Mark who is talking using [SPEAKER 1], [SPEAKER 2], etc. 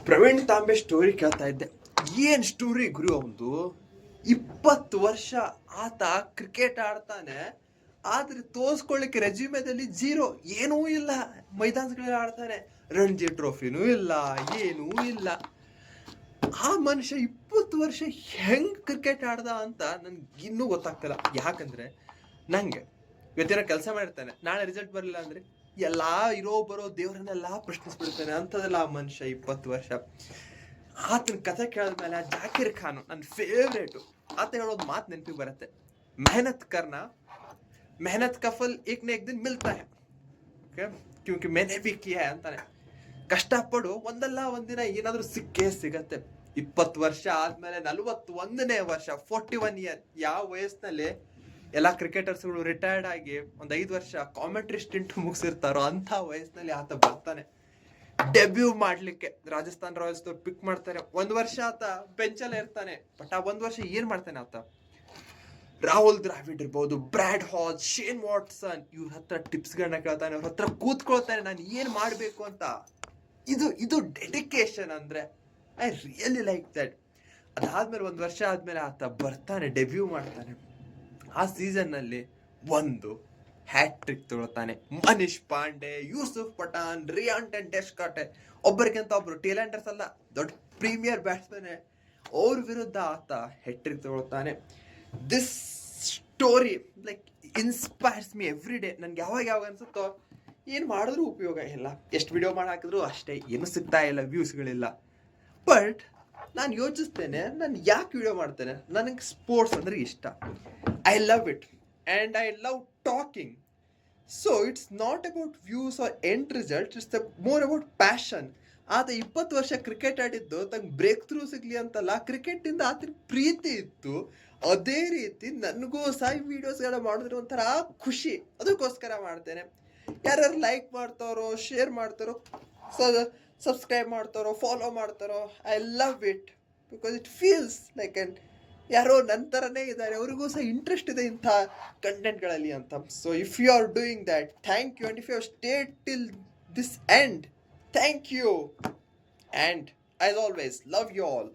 [SPEAKER 1] Praveen Tambe story ಕೇಳ್ತಾ ಇದ್ದೆ. ಏನ್ ಸ್ಟೋರಿ ಗುರು ಒಂದು 20 ವರ್ಷ ಆತ ಕ್ರಿಕೆಟ್ ಆಡ್ತಾನೆ, ಆದ್ರೆ ತೋರ್ಸ್ಕೊಳ್ಳಿಕ್ಕೆ ರೆಸ್ಯೂಮೆದಲ್ಲಿ ಜೀರೋ, ಏನೂ ಇಲ್ಲ. ಮೈದಾನಗಳಲ್ಲಿ ಆಡ್ತಾನೆ, ರಣಜಿ ಟ್ರೋಫಿನೂ ಇಲ್ಲ, ಏನೂ ಇಲ್ಲ. ಆ ಮನುಷ್ಯ 20 ವರ್ಷ ಹೆಂಗ್ ಕ್ರಿಕೆಟ್ ಆಡ್ದ ಅಂತ ನನ್ಗೆ ಇನ್ನೂ ಗೊತ್ತಾಗ್ತಿಲ್ಲ. ಯಾಕಂದ್ರೆ ನಂಗೆ ಇವತ್ತಿನ ಕೆಲಸ ಮಾಡಿರ್ತಾನೆ, ನಾಳೆ ರಿಸಲ್ಟ್ ಬರಲಿಲ್ಲ ಅಂದ್ರೆ ಎಲ್ಲಾ ಇರೋ ಬರೋ ದೇವರನ್ನೆಲ್ಲಾ ಪ್ರಶ್ನಿಸ್ಬಿಡ್ತಾನೆ. ಅಂತದಲ್ಲ ಆ ಮನುಷ್ಯ 20 ವರ್ಷ. ಆತನ ಕಥೆ ಕೇಳಿದ್ಮೇಲೆ ಜಾಕಿರ್ ಖಾನ್ ನನ್ನ ಫೇವ್ರೇಟು. ಆತ ಹೇಳೋದು ಮಾತು ನೆನಪಿಗೆ ಬರುತ್ತೆ, ಮೆಹನತ್ ಕರ್ನಾ, ಮೆಹನತ್ का फल एक न एक दिन मिलता है, क्योंकि मैंने भी किया है ಅಂತಾನೆ. ಕಷ್ಟಪಡು, ಒಂದಲ್ಲ ಒಂದಿನ ಏನಾದ್ರೂ ಸಿಕ್ಕೇ ಸಿಗತ್ತೆ. 20 ವರ್ಷ ಆದ್ಮೇಲೆ 41ನೇ ವರ್ಷ, 41 ಇಯರ್, ಯಾವ ವಯಸ್ಸಿನಲ್ಲಿ ಎಲ್ಲಾ ಕ್ರಿಕೆಟರ್ಸ್ಗಳು ರಿಟೈರ್ಡ್ ಆಗಿ ಒಂದ್ 5 ವರ್ಷ ಕಾಮೆಂಟ್ರಿ ಸ್ಟಿಂಟ್ ಮುಗಿಸಿರ್ತಾರೋ ಅಂತ ವಯಸ್ಸಿನಲ್ಲಿ ಆತ ಬರ್ತಾನೆ ಡೆಬ್ಯೂ ಮಾಡ್ಲಿಕ್ಕೆ. ರಾಜಸ್ಥಾನ್ ರಾಯಲ್ಸ್ ಪಿಕ್ ಮಾಡ್ತಾರೆ. 1 ವರ್ಷ ಆತ ಬೆಂಚಲ್ಲೇ ಇರ್ತಾನೆ. ಬಟ್ ಆ 1 ವರ್ಷ ಏನ್ ಮಾಡ್ತಾನೆ ಆತ? ರಾಹುಲ್ ದ್ರಾವಿಡ್ ಇರ್ಬೋದು, ಬ್ರಾಡ್ ಹಾಜ್, ಶೇನ್ ವಾಟ್ಸನ್, ಇವ್ರ ಹತ್ರ ಟಿಪ್ಸ್ ಗಳನ್ನ ಕೇಳ್ತಾನೆ, ಅವ್ರ ಹತ್ರ ಕೂತ್ಕೊಳ್ತಾನೆ, ನಾನು ಏನ್ ಮಾಡ್ಬೇಕು ಅಂತ. ಇದು ಡೆಡಿಕೇಶನ್ ಅಂದ್ರೆ ಐ ರಿಯಲಿ ಲೈಕ್ ದಟ್. ಅದಾದ್ಮೇಲೆ 1 ವರ್ಷ ಆದ್ಮೇಲೆ ಆತ ಬರ್ತಾನೆ, ಡೆಬ್ಯೂ ಮಾಡ್ತಾನೆ. ಆ ಸೀಸನ್ ನಲ್ಲಿ 1 ಹ್ಯಾಟ್ರಿಕ್ ತೊಗೊಳ್ತಾನೆ. ಮನೀಶ್ ಪಾಂಡೆ, ಯೂಸುಫ್ ಪಠಾಣ್, ರಿಯಾಂಟನ್ ಡೆಸ್ಕಾಟೆ, ಒಬ್ಬರಿಗಿಂತ ಒಬ್ರು ಟೇಲೆಂಟರ್ಸ್ ಅಲ್ಲ, ದೊಡ್ಡ ಪ್ರೀಮಿಯರ್ ಬ್ಯಾಟ್ಸ್ಮನ್, ಅವ್ರ ವಿರುದ್ಧ ಆತ ಹ್ಯಾಟ್ರಿಕ್ ತೊಗೊಳ್ತಾನೆ. This story like inspires me every day. ನನ್ಗೆ ಯಾವಾಗ ಅನ್ಸುತ್ತೋ ಏನು ಮಾಡಿದ್ರೂ ಉಪಯೋಗ ಇಲ್ಲ, ಎಷ್ಟು ವಿಡಿಯೋ ಮಾಡಿ ಹಾಕಿದ್ರು ಅಷ್ಟೇ, ಏನು ಸಿಗ್ತಾ ಇಲ್ಲ, ವ್ಯೂಸ್ಗಳಿಲ್ಲ. ಬಟ್ ನಾನು ಯೋಚಿಸ್ತೇನೆ, ನಾನು ಯಾಕೆ ವಿಡಿಯೋ ಮಾಡ್ತೇನೆ? ನನಗೆ ಸ್ಪೋರ್ಟ್ಸ್ ಅಂದ್ರೆ ಇಷ್ಟ. I love it and I love talking. So it's not about views or end result, it's more about passion. ಆತ 20 ವರ್ಷ ಕ್ರಿಕೆಟ್ ಆಡಿದ್ದು ತಂಗೆ ಬ್ರೇಕ್ ಥ್ರೂ ಸಿಗ್ಲಿ ಅಂತಲ್ಲ, ಕ್ರಿಕೆಟ್ ಇಂದ ಆತನ ಪ್ರೀತಿ ಇತ್ತು. ಅದೇ ರೀತಿ ನನಗೂ ಸಹ ವಿಡಿಯೋಸ್ಗಳ ಮಾಡಿದ್ರೆ ಒಂಥರ ಖುಷಿ, ಅದಕ್ಕೋಸ್ಕರ ಮಾಡ್ತೇನೆ. ಯಾರ್ಯಾರು ಲೈಕ್ ಮಾಡ್ತಾರೋ, ಶೇರ್ ಮಾಡ್ತಾರೋ, ಸಬ್ಸ್ಕ್ರೈಬ್ ಮಾಡ್ತಾರೋ, ಫಾಲೋ ಮಾಡ್ತಾರೋ, I love it because it feels like ಯಾರೋ ನನ್ನ ಥರನೇ ಇದ್ದಾರೆ, ಅವ್ರಿಗೂ ಸಹ ಇಂಟ್ರೆಸ್ಟ್ ಇದೆ ಇಂಥ ಕಂಟೆಂಟ್ಗಳಲ್ಲಿ ಅಂತ. So if you are doing that, thank you. And if you have stayed till this end, thank you. And as always, love you all.